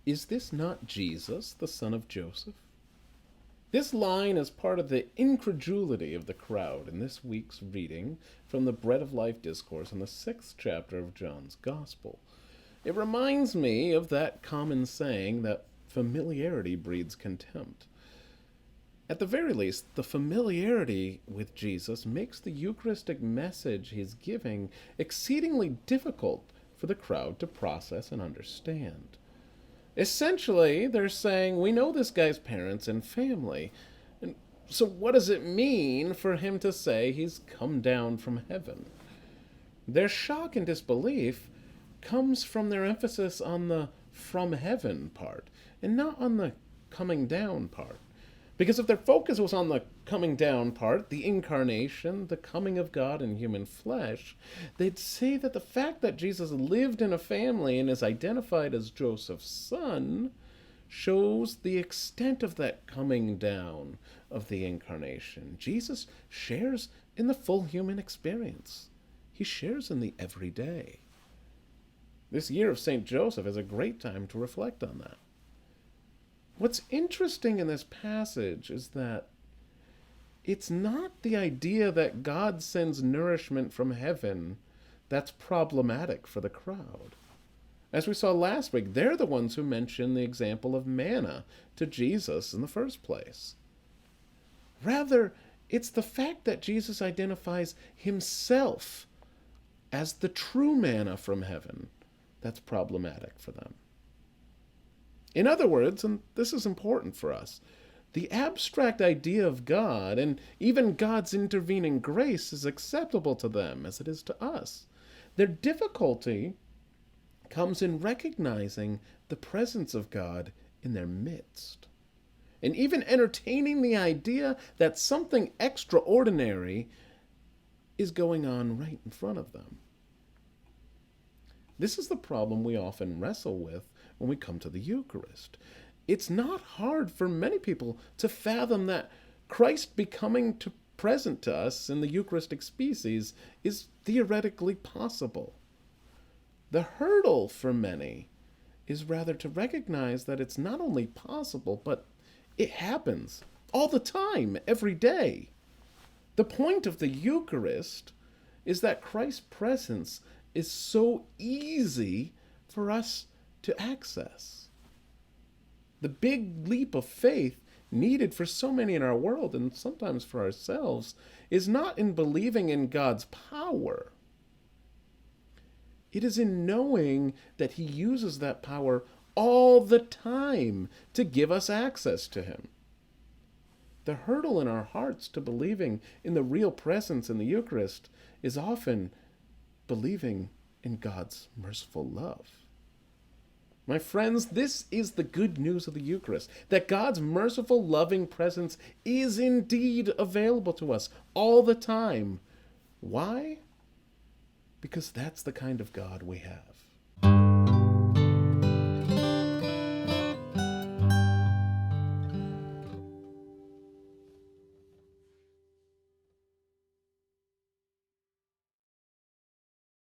Is this not Jesus, the son of Joseph? This line is part of the incredulity of the crowd in this week's reading from the Bread of Life discourse in the 6th chapter of John's Gospel. It reminds me of that common saying that familiarity breeds contempt. At the very least, the familiarity with Jesus makes the Eucharistic message he's giving exceedingly difficult for the crowd to process and understand. Essentially, they're saying, we know this guy's parents and family. And so, what does it mean for him to say he's come down from heaven? Their shock and disbelief comes from their emphasis on the from heaven part and not on the coming down part. Because if their focus was on the coming down part, the incarnation, the coming of God in human flesh, they'd see that the fact that Jesus lived in a family and is identified as Joseph's son shows the extent of that coming down of the incarnation. Jesus shares in the full human experience. He shares in the everyday. This year of St. Joseph is a great time to reflect on that. What's interesting in this passage is that it's not the idea that God sends nourishment from heaven that's problematic for the crowd. As we saw last week, they're the ones who mention the example of manna to Jesus in the first place. Rather, it's the fact that Jesus identifies himself as the true manna from heaven that's problematic for them. In other words, and this is important for us, the abstract idea of God and even God's intervening grace is acceptable to them as it is to us. Their difficulty comes in recognizing the presence of God in their midst, and even entertaining the idea that something extraordinary is going on right in front of them. This is the problem we often wrestle with when we come to the Eucharist. It's not hard for many people to fathom that Christ becoming present to us in the Eucharistic species is theoretically possible. The hurdle for many is rather to recognize that it's not only possible, but it happens all the time, every day. The point of the Eucharist is that Christ's presence is so easy for us to access. The big leap of faith needed for so many in our world, and sometimes for ourselves, is not in believing in God's power. It is in knowing that he uses that power all the time to give us access to him. The hurdle in our hearts to believing in the real presence in the Eucharist is often believing in God's merciful love. My friends, this is the good news of the Eucharist, that God's merciful, loving presence is indeed available to us all the time. Why? Because that's the kind of God we have.